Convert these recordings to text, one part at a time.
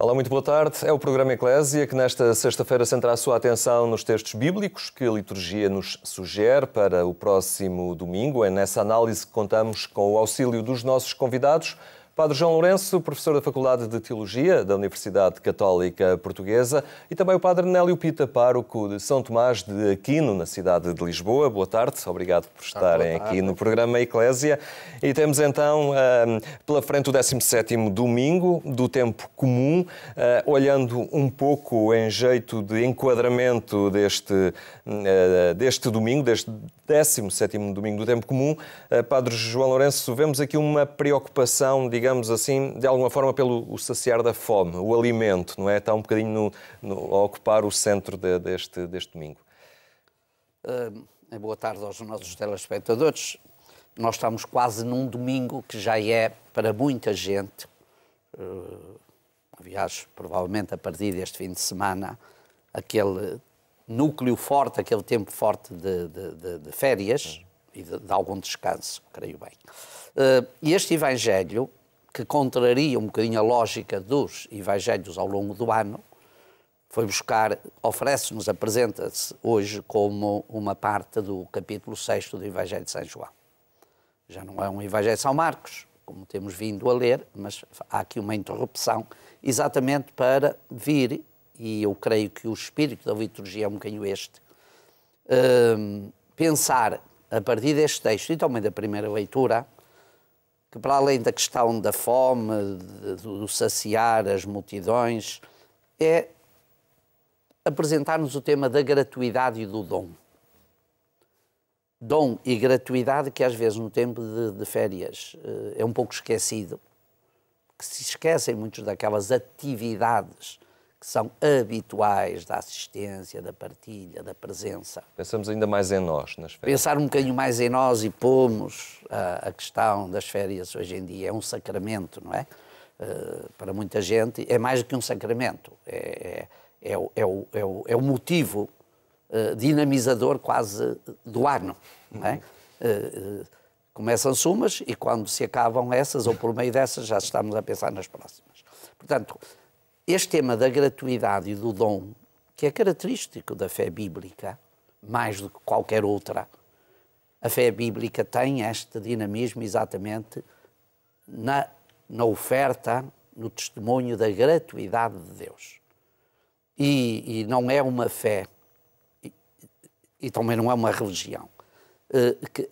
Olá, muito boa tarde. É o programa Eclésia que nesta sexta-feira centra a sua atenção nos textos bíblicos que a liturgia nos sugere para o próximo domingo. É nessa análise que contamos com o auxílio dos nossos convidados. Padre João Lourenço, professor da Faculdade de Teologia da Universidade Católica Portuguesa, e também o Padre Nélio Pita, pároco de São Tomás de Aquino, na cidade de Lisboa. Boa tarde, obrigado por estarem aqui no programa Eclésia. E temos então pela frente o 17º domingo do tempo comum, olhando um pouco em jeito de enquadramento deste domingo, deste 17º domingo do tempo comum. Padre João Lourenço, vemos aqui uma preocupação, digamos assim, de alguma forma pelo saciar da fome, o alimento, não é? Está um bocadinho a ocupar o centro deste domingo. Boa tarde aos nossos telespectadores. Nós estamos quase num domingo que já é, para muita gente, aliás, provavelmente a partir deste fim de semana, aquele núcleo forte, aquele tempo forte de férias e de algum descanso, creio bem. E este Evangelho, que contraria um bocadinho a lógica dos Evangelhos ao longo do ano, foi buscar, oferece-nos, apresenta-se hoje como uma parte do capítulo 6 do Evangelho de São João. Já não é um Evangelho de São Marcos, como temos vindo a ler, mas há aqui uma interrupção, exatamente para vir, e eu creio que o espírito da liturgia é um bocadinho este, pensar, a partir deste texto, e também da primeira leitura, que para além da questão da fome, do saciar as multidões, é apresentar-nos o tema da gratuidade e do dom. Dom e gratuidade que às vezes no tempo de férias é um pouco esquecido, que se esquecem muitas daquelas atividades que são habituais da assistência, da partilha, da presença. Pensamos ainda mais em nós nas férias. Pensar um bocadinho mais em nós e pomos a questão das férias hoje em dia. É um sacramento, não é? Para muita gente é mais do que um sacramento. É o motivo dinamizador quase do ano, não é? Começam-se umas e quando se acabam essas, ou por meio dessas, já estamos a pensar nas próximas. Portanto, este tema da gratuidade e do dom, que é característico da fé bíblica, mais do que qualquer outra, a fé bíblica tem este dinamismo exatamente na oferta, no testemunho da gratuidade de Deus. E não é uma fé, e também não é uma religião,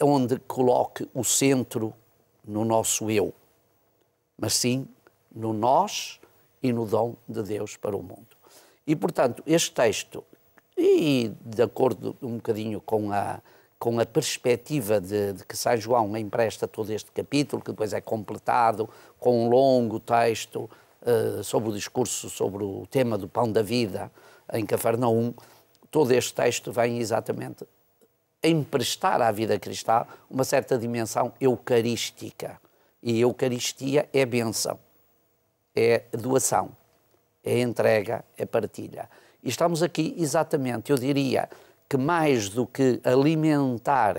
onde coloque o centro no nosso eu, mas sim no nós e no dom de Deus para o mundo. E, portanto, este texto, e de acordo um bocadinho com a perspectiva de que São João empresta todo este capítulo, que depois é completado com um longo texto sobre o discurso, sobre o tema do pão da vida em Cafarnaum, todo este texto vem exatamente emprestar à vida cristã uma certa dimensão eucarística. E Eucaristia é bênção, é doação, é entrega, é partilha. E estamos aqui exatamente, eu diria, que mais do que alimentar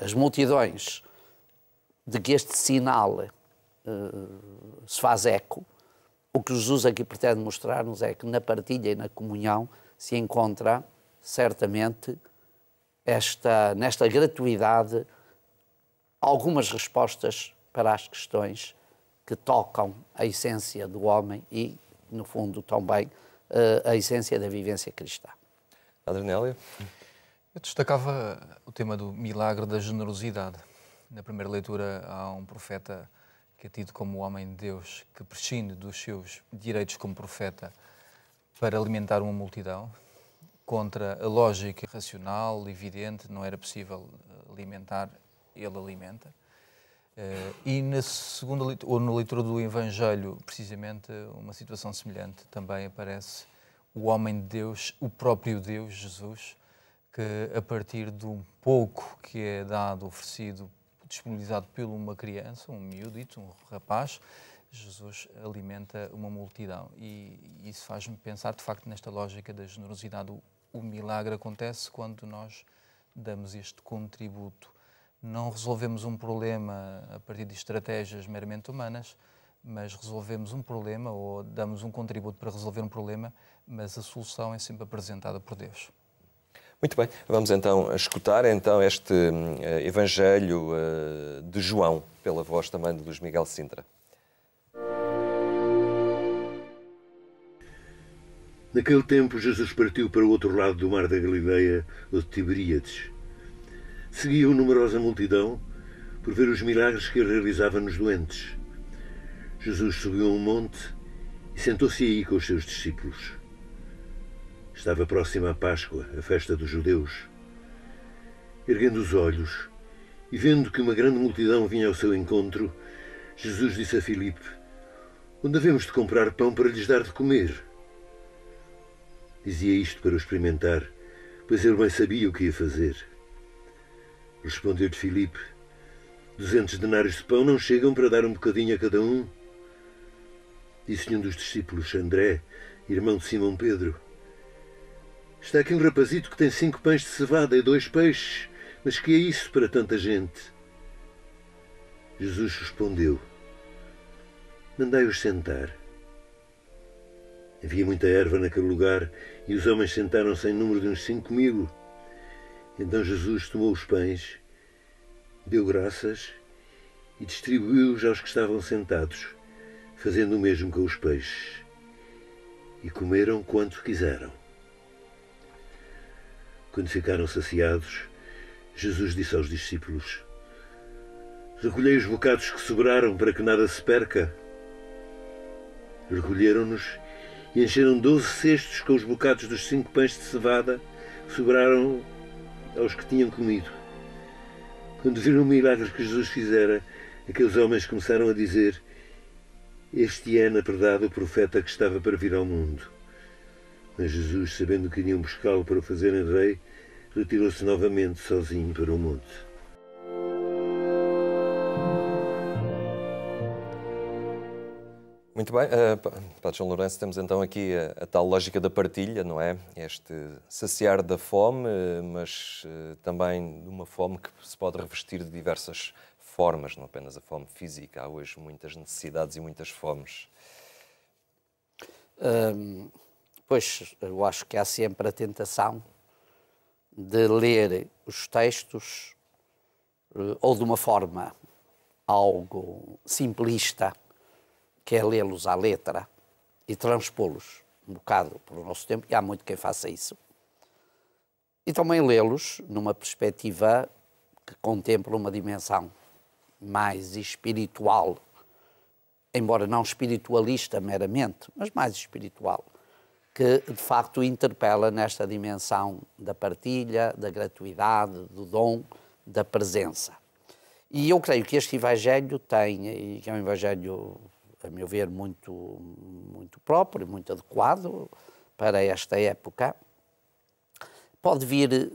as multidões de que este sinal se faz eco, o que Jesus aqui pretende mostrar-nos é que na partilha e na comunhão se encontra certamente nesta gratuidade algumas respostas para as questões que tocam a essência do homem e, no fundo, também a essência da vivência cristã. Padre Nélio? Eu destacava o tema do milagre da generosidade. Na primeira leitura há um profeta que é tido como o homem de Deus, que prescinde dos seus direitos como profeta para alimentar uma multidão, contra a lógica racional, evidente, não era possível alimentar, ele alimenta. E na segunda ou na leitura do Evangelho, precisamente, uma situação semelhante também aparece o homem de Deus, o próprio Deus, Jesus, que a partir de um pouco que é dado, oferecido, disponibilizado por uma criança, um miúdito, um rapaz, Jesus alimenta uma multidão. E isso faz-me pensar, de facto, nesta lógica da generosidade. O milagre acontece quando nós damos este contributo. Não resolvemos um problema a partir de estratégias meramente humanas, mas resolvemos um problema ou damos um contributo para resolver um problema, mas a solução é sempre apresentada por Deus. Muito bem, vamos então escutar este Evangelho de João, pela voz também de Luís Miguel Sintra. Naquele tempo, Jesus partiu para o outro lado do mar da Galileia, o de Tiberíades. Seguia-o numerosa multidão por ver os milagres que ele realizava nos doentes. Jesus subiu a um monte e sentou-se aí com os seus discípulos. Estava próxima a Páscoa, a festa dos judeus. Erguendo os olhos e vendo que uma grande multidão vinha ao seu encontro, Jesus disse a Filipe: "Onde havemos de comprar pão para lhes dar de comer?" Dizia isto para o experimentar, pois ele bem sabia o que ia fazer. Respondeu-lhe Filipe: 200 denários de pão não chegam para dar um bocadinho a cada um? Disse-lhe um dos discípulos, André, irmão de Simão Pedro: "Está aqui um rapazito que tem 5 pães de cevada e 2 peixes, mas que é isso para tanta gente?" Jesus respondeu: "Mandai-os sentar." Havia muita erva naquele lugar e os homens sentaram-se em número de uns 5.000. Então Jesus tomou os pães, deu graças e distribuiu-os aos que estavam sentados, fazendo o mesmo com os peixes. E comeram quanto quiseram. Quando ficaram saciados, Jesus disse aos discípulos: "Recolhei os bocados que sobraram para que nada se perca." Recolheram-nos e encheram 12 cestos com os bocados dos 5 pães de cevada que sobraram aos que tinham comido. Quando viram o milagre que Jesus fizera, aqueles homens começaram a dizer: "Este é, na verdade, o profeta que estava para vir ao mundo." Mas Jesus, sabendo que iriam buscá-lo para o fazerem rei, retirou-se novamente sozinho para o monte. Muito bem, Padre João Lourenço, temos então aqui a tal lógica da partilha, não é? Este saciar da fome, mas também de uma fome que se pode revestir de diversas formas, não apenas a fome física. Há hoje muitas necessidades e muitas fomes. Pois, eu acho que há sempre a tentação de ler os textos ou de uma forma algo simplista, que é lê-los à letra e transpô-los um bocado para o nosso tempo, e há muito quem faça isso. E também lê-los numa perspectiva que contempla uma dimensão mais espiritual, embora não espiritualista meramente, mas mais espiritual, que de facto interpela nesta dimensão da partilha, da gratuidade, do dom, da presença. E eu creio que este Evangelho tem, e que é um Evangelho, a meu ver, muito próprio, muito adequado para esta época, pode vir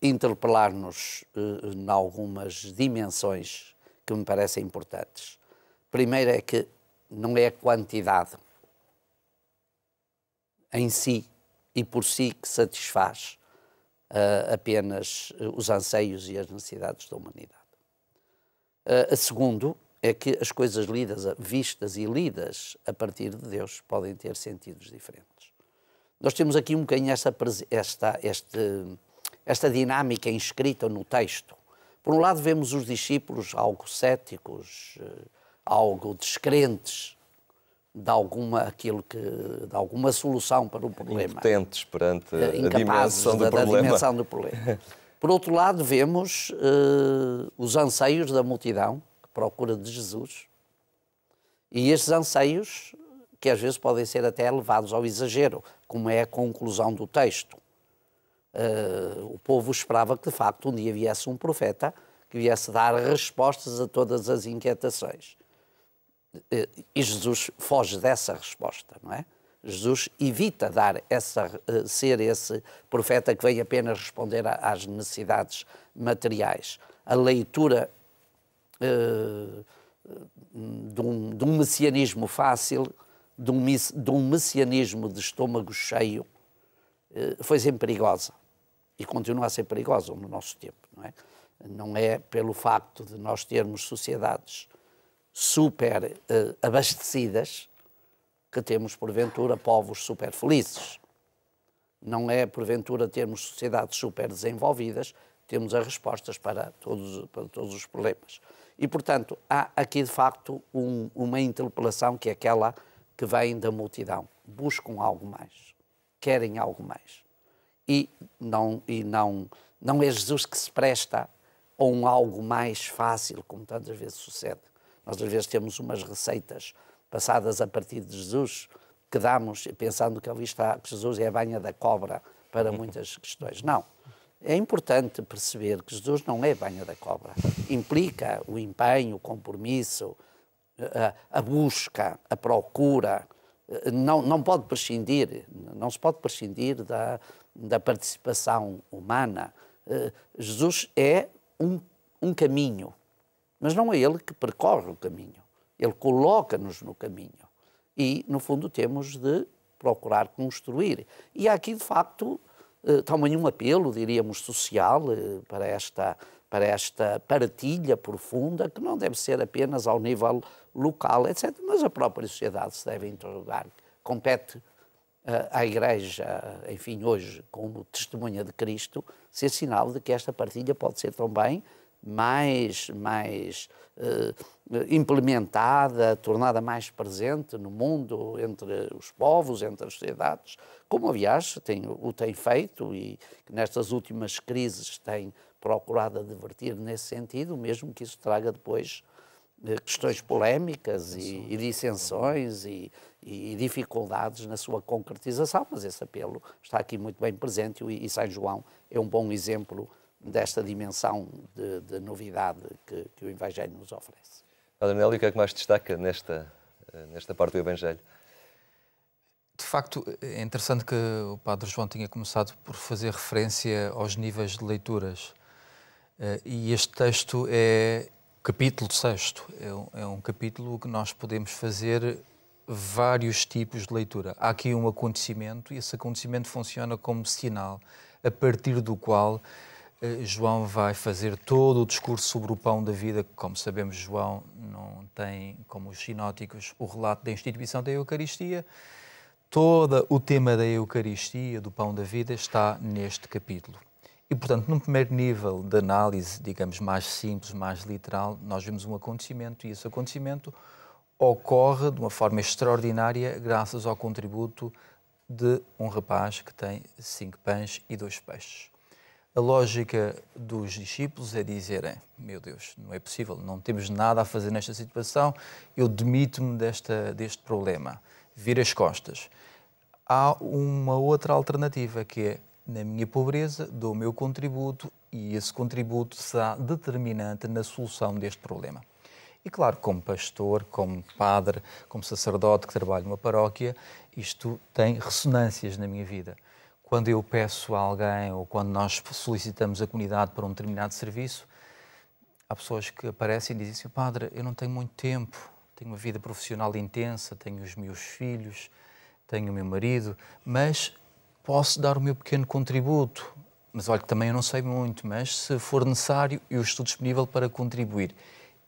interpelar-nos em algumas dimensões que me parecem importantes. Primeiro é que não é a quantidade em si e por si que satisfaz apenas os anseios e as necessidades da humanidade. A segundo é que as coisas vistas e lidas a partir de Deus podem ter sentidos diferentes. Nós temos aqui um bocadinho esta dinâmica inscrita no texto. Por um lado vemos os discípulos algo céticos, algo descrentes de alguma solução para o problema. Impotentes perante a dimensão do problema. Dimensão do problema. Por outro lado vemos os anseios da multidão procura de Jesus, e estes anseios que às vezes podem ser até levados ao exagero, como é a conclusão do texto. O povo esperava que de facto um dia viesse um profeta que viesse dar respostas a todas as inquietações. E Jesus foge dessa resposta, não é? Jesus evita ser esse profeta que vem apenas responder às necessidades materiais. A leitura de um messianismo fácil, de um messianismo de estômago cheio, foi sempre perigosa e continua a ser perigosa no nosso tempo, não é? Não é pelo facto de nós termos sociedades super abastecidas que temos, porventura, povos super felizes. Não é, porventura, termos sociedades super desenvolvidas, temos as respostas para todos os problemas. E, portanto, há aqui, de facto, uma interpelação que é aquela que vem da multidão. Buscam algo mais, querem algo mais. E não é Jesus que se presta a um algo mais fácil, como tantas vezes sucede. Nós, às vezes, temos umas receitas passadas a partir de Jesus que damos, pensando que ali está, que Jesus é a banha da cobra para muitas questões. Não. É importante perceber que Jesus não é banha da cobra. Implica o empenho, o compromisso, a busca, a procura. Não pode prescindir, não se pode prescindir da participação humana. Jesus é um caminho, mas não é ele que percorre o caminho. Ele coloca-nos no caminho. E, no fundo, temos de procurar construir. E há aqui, de facto, também um apelo, diríamos, social para esta partilha profunda, que não deve ser apenas ao nível local, etc., mas a própria sociedade se deve interrogar. Compete à Igreja, enfim, hoje, como testemunha de Cristo, ser sinal de que esta partilha pode ser também mais implementada, tornada mais presente no mundo, entre os povos, entre as sociedades, como, aliás, o tem feito e nestas últimas crises tem procurado advertir nesse sentido, mesmo que isso traga depois questões polémicas e dissensões e dificuldades na sua concretização, mas esse apelo está aqui muito bem presente e São João é um bom exemplo desta dimensão de novidade que o Evangelho nos oferece. Padre Nélio, o que é que mais destaca nesta parte do Evangelho? De facto, é interessante que o Padre João tinha começado por fazer referência aos níveis de leituras. E este texto é capítulo 6º. É um capítulo que nós podemos fazer vários tipos de leitura. Há aqui um acontecimento e esse acontecimento funciona como sinal a partir do qual João vai fazer todo o discurso sobre o pão da vida. Como sabemos, João não tem, como os sinóticos, o relato da instituição da Eucaristia. Todo o tema da Eucaristia, do pão da vida, está neste capítulo. E, portanto, num primeiro nível de análise, digamos, mais simples, mais literal, nós vemos um acontecimento e esse acontecimento ocorre de uma forma extraordinária graças ao contributo de um rapaz que tem 5 pães e 2 peixes. A lógica dos discípulos é dizerem, meu Deus, não é possível, não temos nada a fazer nesta situação, eu demito-me deste problema, viro as costas. Há uma outra alternativa que é, na minha pobreza, dou o meu contributo e esse contributo será determinante na solução deste problema. E claro, como pastor, como padre, como sacerdote que trabalha numa paróquia, isto tem ressonâncias na minha vida. Quando eu peço a alguém ou quando nós solicitamos a comunidade para um determinado serviço, há pessoas que aparecem e dizem assim, padre, eu não tenho muito tempo, tenho uma vida profissional intensa, tenho os meus filhos, tenho o meu marido, mas posso dar o meu pequeno contributo. Mas olha que também eu não sei muito, mas se for necessário eu estou disponível para contribuir.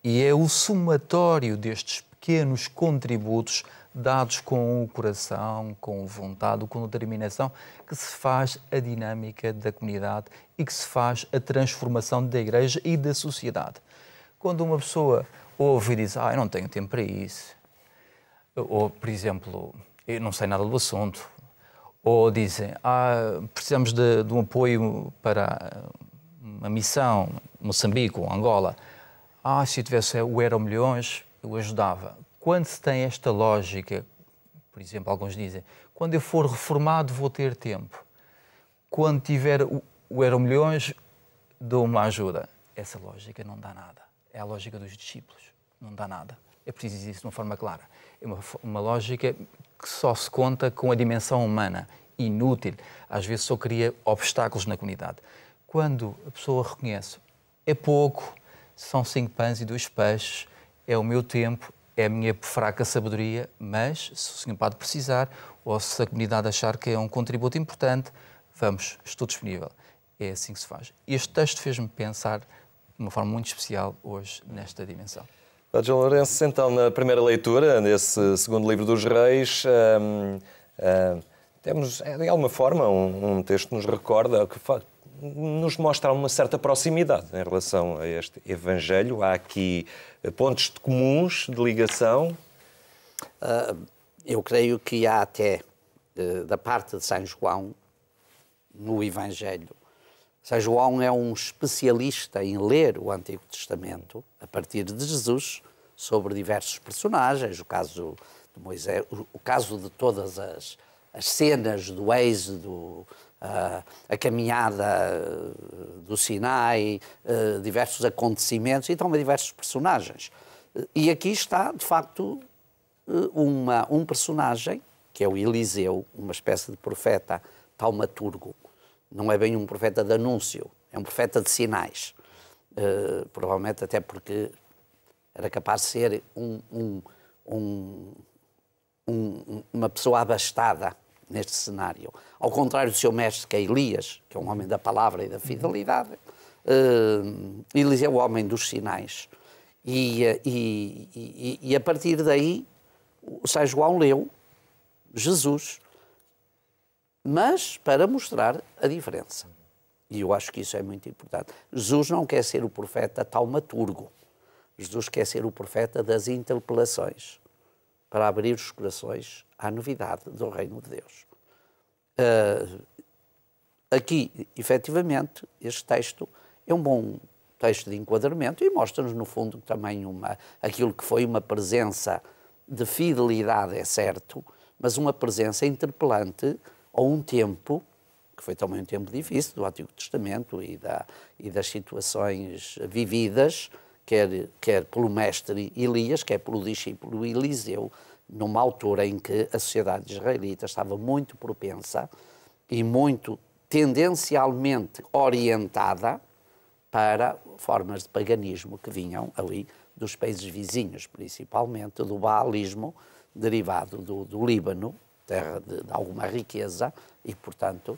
E é o somatório destes pequenos contributos dados com o coração, com vontade, com determinação, que se faz a dinâmica da comunidade e que se faz a transformação da Igreja e da sociedade. Quando uma pessoa ouve e diz, eu não tenho tempo para isso, ou, por exemplo, eu não sei nada do assunto, ou dizem, precisamos de um apoio para uma missão, Moçambique ou Angola, se eu tivesse o Euromilhões, eu ajudava. Quando se tem esta lógica, por exemplo, alguns dizem, quando eu for reformado vou ter tempo. Quando tiver o Euromilhões, dou uma ajuda. Essa lógica não dá nada. É a lógica dos discípulos. Não dá nada. É preciso dizer isso de uma forma clara. É uma lógica que só se conta com a dimensão humana, inútil. Às vezes só cria obstáculos na comunidade. Quando a pessoa reconhece, é pouco, são 5 pães e 2 peixes, é o meu tempo, é a minha fraca sabedoria, mas se o Senhor Padre precisar, ou se a comunidade achar que é um contributo importante, estou disponível. É assim que se faz. Este texto fez-me pensar de uma forma muito especial hoje nesta dimensão. Padre João Lourenço, então, na primeira leitura desse segundo livro dos Reis, temos, de alguma forma, um texto que nos recorda, que nos mostra uma certa proximidade em relação a este Evangelho. Há aqui pontos comuns de ligação. Eu creio que há até, da parte de São João, no Evangelho. São João é um especialista em ler o Antigo Testamento, a partir de Jesus, sobre diversos personagens, o caso de Moisés, o caso de todas as cenas do Êxodo, a caminhada do Sinai, diversos acontecimentos, e também diversos personagens. E aqui está, de facto, um personagem, que é o Eliseu, uma espécie de profeta taumaturgo. Não é bem um profeta de anúncio, é um profeta de sinais. Provavelmente até porque era capaz de ser uma pessoa abastada neste cenário. Ao contrário do seu mestre, que é Elias, que é um homem da palavra e da fidelidade, Eliseu é o homem dos sinais. E a partir daí, o São João leu Jesus, mas para mostrar a diferença. E eu acho que isso é muito importante. Jesus não quer ser o profeta taumaturgo. Jesus quer ser o profeta das interpelações, para abrir os corações à novidade do reino de Deus. Aqui, efetivamente, este texto é um bom texto de enquadramento e mostra-nos, no fundo, também aquilo que foi uma presença de fidelidade, é certo, mas uma presença interpelante a um tempo, que foi também um tempo difícil, do Antigo Testamento e das situações vividas, quer pelo mestre Elias, quer pelo discípulo Eliseu, numa altura em que a sociedade israelita estava muito propensa e muito tendencialmente orientada para formas de paganismo que vinham ali dos países vizinhos, principalmente do baalismo, derivado do Líbano, terra de alguma riqueza, e, portanto,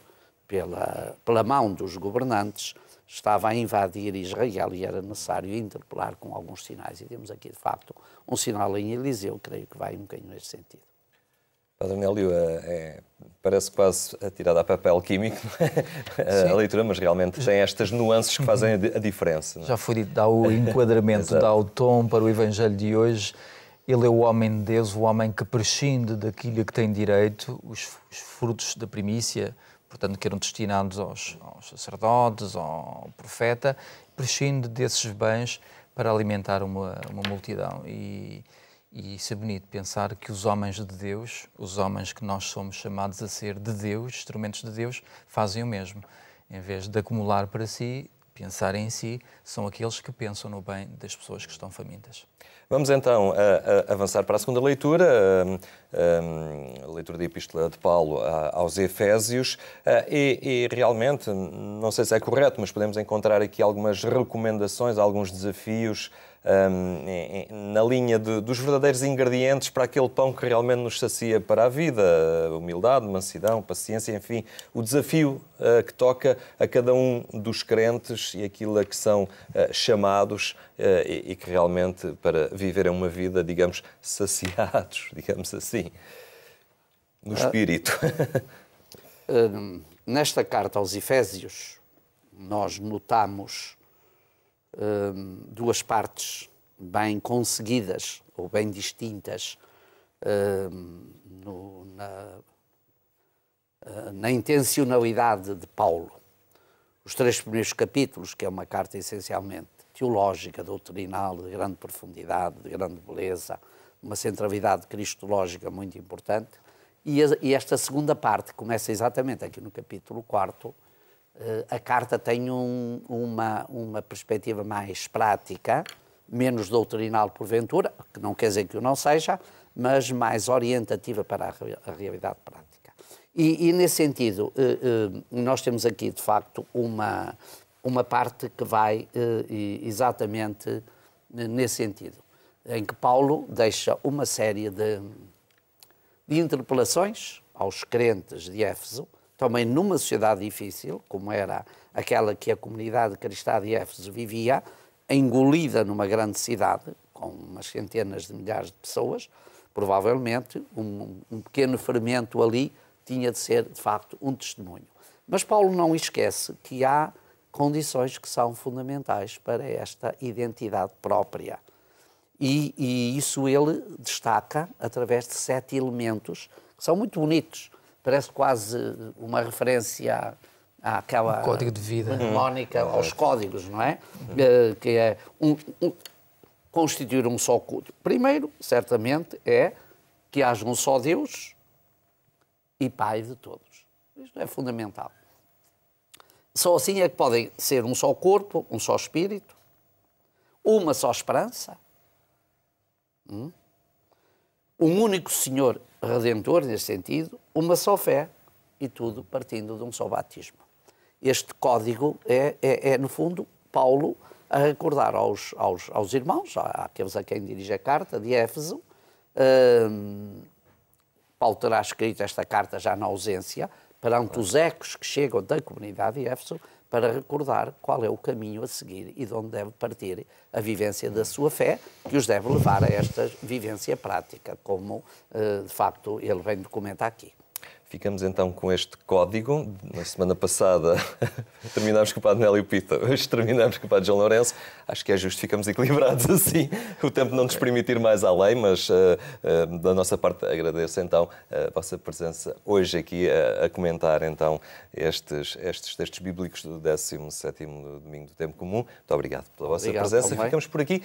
pela mão dos governantes, estava a invadir Israel e era necessário interpelar com alguns sinais. E temos aqui, de facto, um sinal em Eliseu, creio que vai um bocadinho neste sentido. Padre Nélio, parece quase atirada a papel químico a leitura, mas realmente tem estas nuances que fazem a diferença. Não é? Já foi dito, dá o enquadramento, dá o tom para o Evangelho de hoje. Ele é o homem de Deus, o homem que prescinde daquilo que tem direito, os frutos da primícia, portanto, que eram destinados aos sacerdotes, ao profeta, prescinde desses bens para alimentar uma multidão. E isso é bonito, pensar que os homens de Deus, os homens que nós somos chamados a ser de Deus, instrumentos de Deus, fazem o mesmo. Em vez de acumular para si, pensar em si, são aqueles que pensam no bem das pessoas que estão famintas. Vamos então avançar para a segunda leitura, a leitura da Epístola de Paulo aos Efésios, e realmente, não sei se é correto, mas podemos encontrar aqui algumas recomendações, alguns desafios na linha dos verdadeiros ingredientes para aquele pão que realmente nos sacia para a vida, humildade, mansidão, paciência, enfim, o desafio que toca a cada um dos crentes e aquilo a que são chamados e que realmente para viverem uma vida, digamos, saciados, digamos assim, no espírito. Nesta carta aos Efésios, nós notamos duas partes bem conseguidas ou bem distintas na intencionalidade de Paulo. Os 3 primeiros capítulos, que é uma carta essencialmente teológica, doutrinal, de grande profundidade, de grande beleza, uma centralidade cristológica muito importante, e esta segunda parte começa exatamente aqui no capítulo 4. A carta tem uma perspectiva mais prática, menos doutrinal porventura, que não quer dizer que o não seja, mas mais orientativa para a realidade prática. E nesse sentido, nós temos aqui, de facto, uma parte que vai exatamente nesse sentido, em que Paulo deixa uma série de interpelações aos crentes de Éfeso, também numa sociedade difícil, como era aquela que a comunidade cristã de Éfeso vivia, engolida numa grande cidade, com umas centenas de milhares de pessoas, provavelmente um pequeno fermento ali tinha de ser, de facto, um testemunho. Mas Paulo não esquece que há condições que são fundamentais para esta identidade própria. E isso ele destaca através de 7 elementos que são muito bonitos. Parece quase uma referência àquela código de vida mnemónica, aos códigos, não é? Que é constituir um só culto. Primeiro, certamente, é que haja um só Deus e Pai de todos. Isto é fundamental. Só assim é que podem ser um só corpo, um só espírito, uma só esperança, um único Senhor Redentor, nesse sentido, uma só fé e tudo partindo de um só batismo. Este código é no fundo, Paulo a recordar aos irmãos, àqueles a quem dirige a carta de Éfeso. Paulo terá escrito esta carta já na ausência, perante os ecos que chegam da comunidade de Éfeso, para recordar qual é o caminho a seguir e de onde deve partir a vivência da sua fé, que os deve levar a esta vivência prática, como de facto ele vem documentar aqui. Ficamos então com este código. Na semana passada terminámos com o Padre Nélio Pita, hoje terminamos com o Padre João Lourenço. Acho que é justo, ficamos equilibrados assim. O tempo não nos permitir mais além, mas da nossa parte agradeço então a vossa presença hoje aqui a comentar então estes textos bíblicos do 17º Domingo do Tempo Comum. Muito obrigado pela vossa presença. Também. Ficamos por aqui.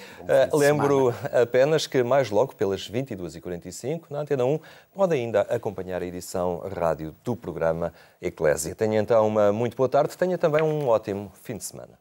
Lembro apenas que mais logo pelas 22h45 na Antena 1 pode ainda acompanhar a edição rádio do programa Eclésia. Tenha então uma muito boa tarde, tenha também um ótimo fim de semana.